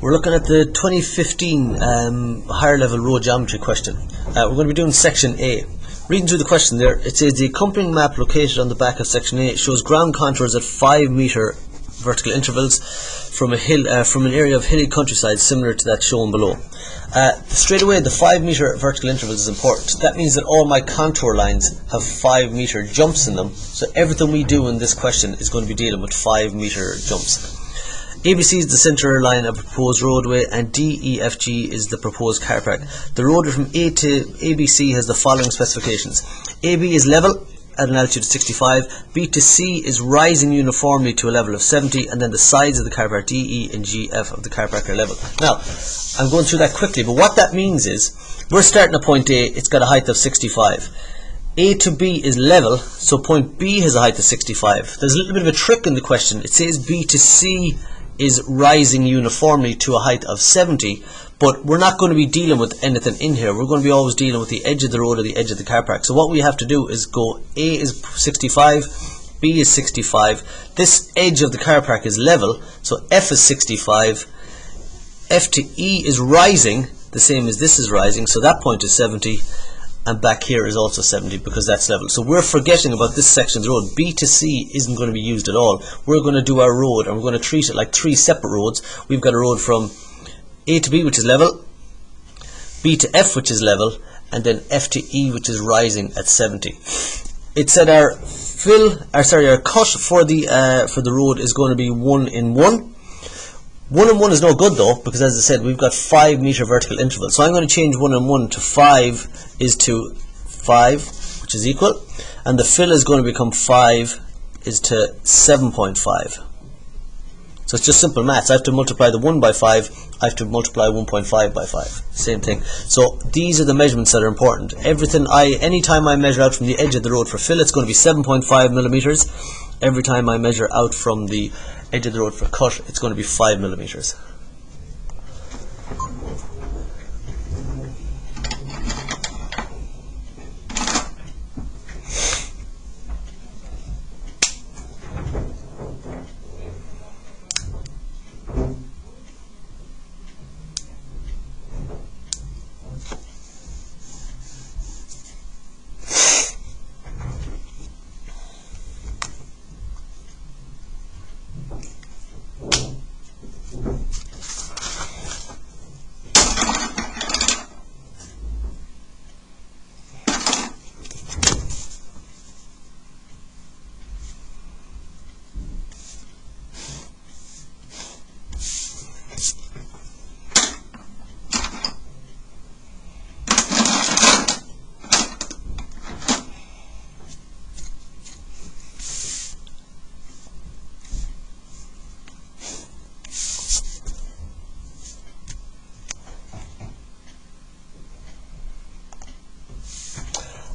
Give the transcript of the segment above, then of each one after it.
We're looking at the 2015 higher level road geometry question. We're going to be doing section A. Reading through the question there, it says the accompanying map located on the back of section A shows ground contours at 5 metre vertical intervals from an area of hilly countryside similar to that shown below. Straight away, the 5 metre vertical intervals is important. That means that all my contour lines have 5 metre jumps in them, so everything we do in this question is going to be dealing with 5 metre jumps. ABC is the centre line of a proposed roadway, and DEFG is the proposed car park. The roadway from A to ABC has the following specifications. AB is level at an altitude of 65, B to C is rising uniformly to a level of 70, and then the sides of the car park D, E and G, F of the car park are level. Now, I'm going through that quickly, but what that means is, we're starting at point A, it's got a height of 65. A to B is level, so point B has a height of 65. There's a little bit of a trick in the question. It says B to C is rising uniformly to a height of 70, but we're not going to be dealing with anything in here. We're going to be always dealing with the edge of the road or the edge of the car park. So what we have to do is go, A is 65, B is 65, this edge of the car park is level, so F is 65, F to E is rising, the same as this is rising, so that point is 70, and back here is also 70 because that's level. So we're forgetting about this section of the road. B to C isn't going to be used at all. We're going to do our road and we're going to treat it like 3 separate roads. We've got a road from A to B, which is level, B to F, which is level, and then F to E, which is rising at 70. It said our cut for the road is going to be 1 in 1. 1 in 1 is no good though, because as I said, we've got 5 metre vertical intervals. So I'm going to change 1 in 1 to 5 is to 5, which is equal, and the fill is going to become 5 is to 7.5. So it's just simple maths. I have to multiply the 1 by 5, I have to multiply 1.5 by 5. Same thing. So these are the measurements that are important. Anytime I measure out from the edge of the road for fill, it's going to be 7.5 millimeters. Every time I measure out from the edge of the road for cut, it's going to be 5 millimeters.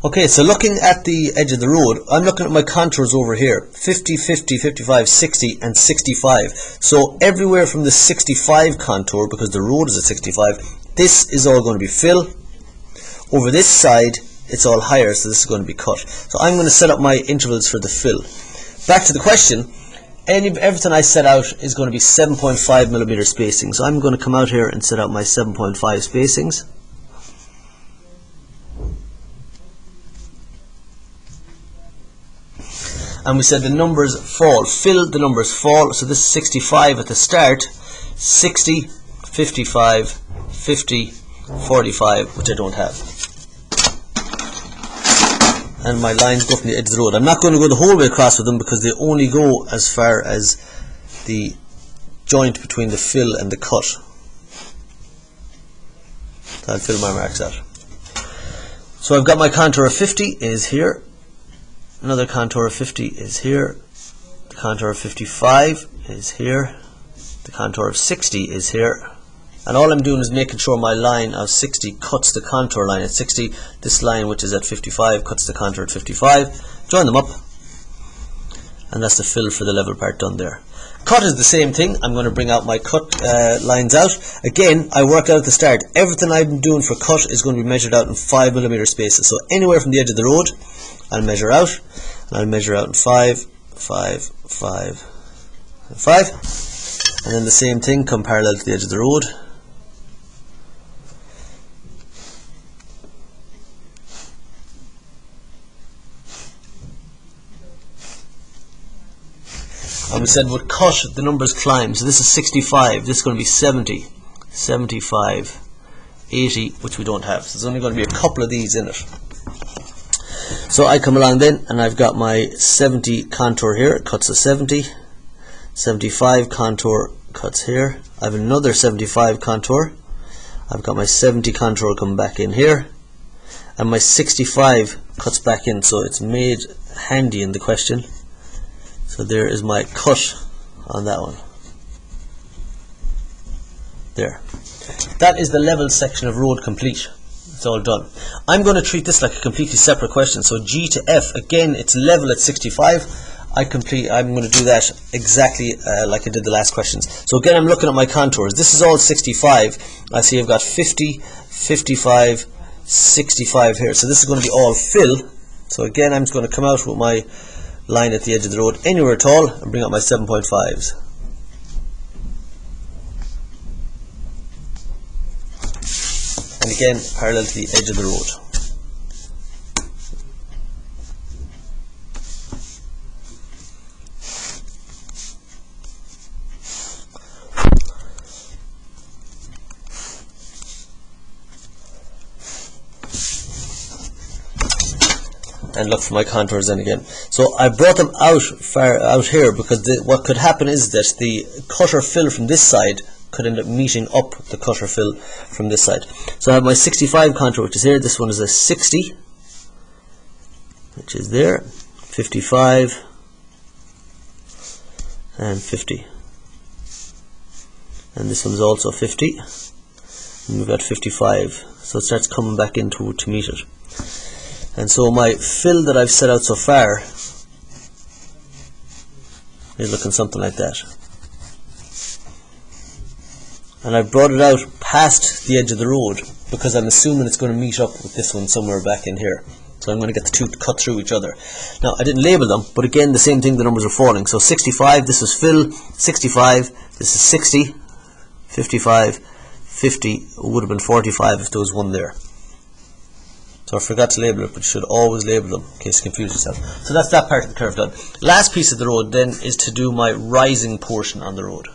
Okay, so looking at the edge of the road, I'm looking at my contours over here, 50, 50, 55, 60 and 65. So everywhere from the 65 contour, because the road is at 65, this is all going to be fill. Over this side, it's all higher, so this is going to be cut. So I'm going to set up my intervals for the fill. Back to the question, everything I set out is going to be 7.5 millimeter spacing. So I'm going to come out here and set out my 7.5 spacings. And we said the numbers fall, fill, the numbers fall, so this is 65 at the start, 60, 55, 50, 45, which I don't have. And my lines go from the edge of the road. I'm not going to go the whole way across with them because they only go as far as the joint between the fill and the cut. So I'll fill my marks out. So I've got my contour of 50 is here. Another contour of 50 is here, the contour of 55 is here, the contour of 60 is here, and all I'm doing is making sure my line of 60 cuts the contour line at 60, this line which is at 55 cuts the contour at 55, join them up, and that's the fill for the level part done there. Cut is the same thing. I'm going to bring out my cut lines out. Again, I worked out at the start, everything I've been doing for cut is going to be measured out in 5 millimeter spaces, so anywhere from the edge of the road I'll measure out, and I'll measure out in 5, 5, 5, and 5. And then the same thing, come parallel to the edge of the road. And we said with cut, the numbers climb. So this is 65, this is going to be 70, 75, 80, which we don't have. So there's only going to be a couple of these in it. So I come along then, and I've got my 70 contour here, it cuts to 70, 75 contour cuts here. I have another 75 contour. I've got my 70 contour coming back in here, and my 65 cuts back in, so it's made handy in the question. So there is my cut on that one. There. That is the level section of road complete. It's all done. I'm going to treat this like a completely separate question. So G to F, again, it's level at 65. I'm going to do that exactly like I did the last questions. So again, I'm looking at my contours. This is all 65. I see I've got 50, 55, 65 here. So this is going to be all fill. So again, I'm just going to come out with my line at the edge of the road anywhere at all and bring up my 7.5s. And again, parallel to the edge of the road. And look for my contours then again. So I brought them far out here because what could happen is that the cutter fill from this side could end up meeting up the cutter fill from this side. So I have my 65 contour, which is here. This one is a 60, which is there, 55 and 50, and this one is also 50, and we've got 55. So it starts coming back in to meet it. And so my fill that I've set out so far is looking something like that. And I brought it out past the edge of the road because I'm assuming it's going to meet up with this one somewhere back in here. So I'm going to get the two to cut through each other. Now I didn't label them, but again the same thing, the numbers are falling. So 65, this is fill, 65, this is 60, 55, 50, would have been 45 if there was one there. So I forgot to label it, but you should always label them in case you confuse yourself. So that's that part of the curve done. Last piece of the road then is to do my rising portion on the road.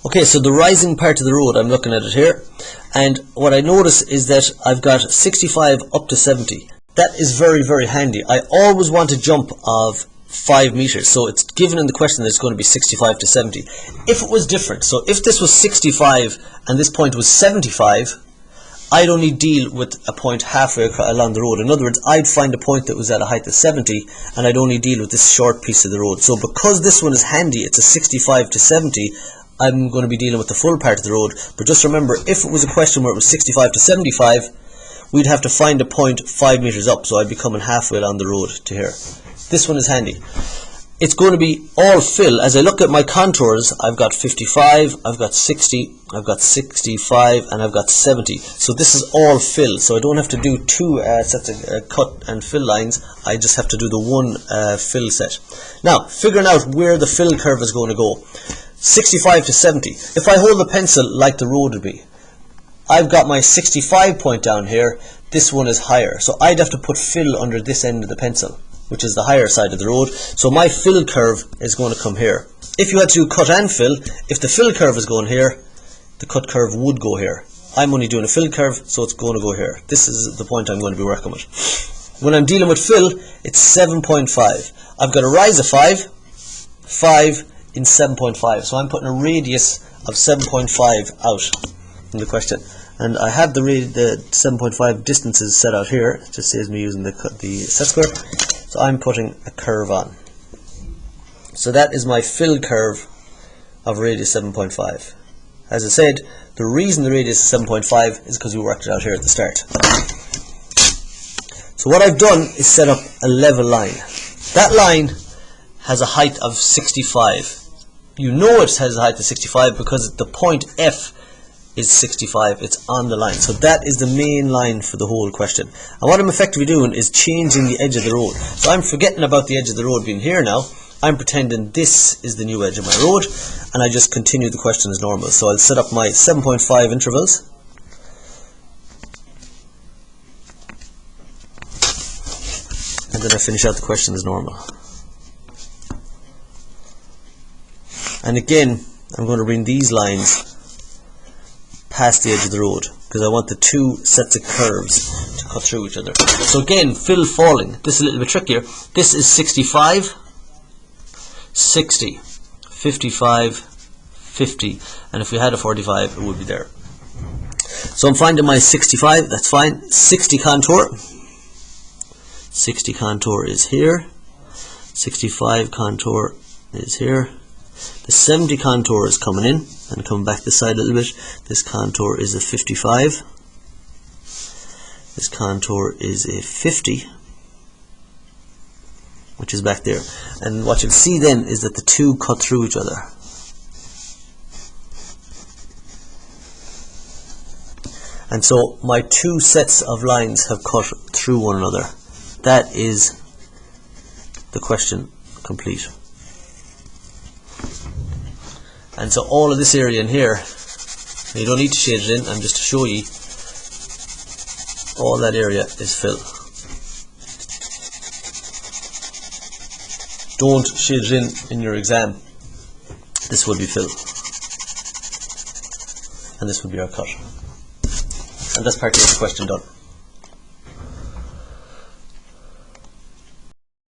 Okay, so the rising part of the road, I'm looking at it here, and what I notice is that I've got 65 up to 70. That is very, very handy. I always want a jump of 5 meters, so it's given in the question that it's going to be 65 to 70. If it was different, so if this was 65 and this point was 75, I'd only deal with a point halfway along the road. In other words, I'd find a point that was at a height of 70 and I'd only deal with this short piece of the road. So because this one is handy, it's a 65 to 70, I'm going to be dealing with the full part of the road. But just remember, if it was a question where it was 65 to 75, we'd have to find a point 5 meters up, so I'd be coming halfway along the road to here. This one is handy. It's going to be all fill. As I look at my contours, I've got 55, I've got 60, I've got 65, and I've got 70. So this is all fill, so I don't have to do two sets of cut and fill lines. I just have to do the one fill set. Now, figuring out where the fill curve is going to go. 65 to 70. If I hold the pencil like the road would be, I've got my 65 point down here. This one is higher, so I'd have to put fill under this end of the pencil. which is the higher side of the road. So my fill curve is going to come here. If you had to do cut and fill, if the fill curve is going here, the cut curve would go here. I'm only doing a fill curve, so it's going to go here. This is the point I'm going to be working with. When I'm dealing with fill, it's 7.5. I've got a rise of 5 in 7.5. So I'm putting a radius of 7.5 out in the question. And I have the 7.5 distances set out here. It just saves me using the set square. So I'm putting a curve on. So that is my fill curve of radius 7.5. As I said, the reason the radius is 7.5 is because we worked it out here at the start. So what I've done is set up a level line. That line has a height of 65. You know it has a height of 65 because the point F is 65. It's on the line. So that is the main line for the whole question. And what I'm effectively doing is changing the edge of the road. So I'm forgetting about the edge of the road being here now. I'm pretending this is the new edge of my road, and I just continue the question as normal. So I'll set up my 7.5 intervals. And then I finish out the question as normal. And again, I'm going to bring these lines past the edge of the road because I want the two sets of curves to cut through each other. So again, fill falling. This is a little bit trickier. This is 65, 60, 55, 50, and if we had a 45, it would be there. So I'm finding my 65, that's fine. 60 contour. 60 contour is here. 65 contour is here. The 70 contour is coming in and coming back this side a little bit. This contour is a 55. This contour is a 50, which is back there. And what you'll see then is that the two cut through each other. And so my two sets of lines have cut through one another. That is the question complete. And so all of this area in here, you don't need to shade it in, I'm just to show you, all that area is fill. Don't shade it in your exam. This will be fill. And this will be our cut. And that's part of the question done.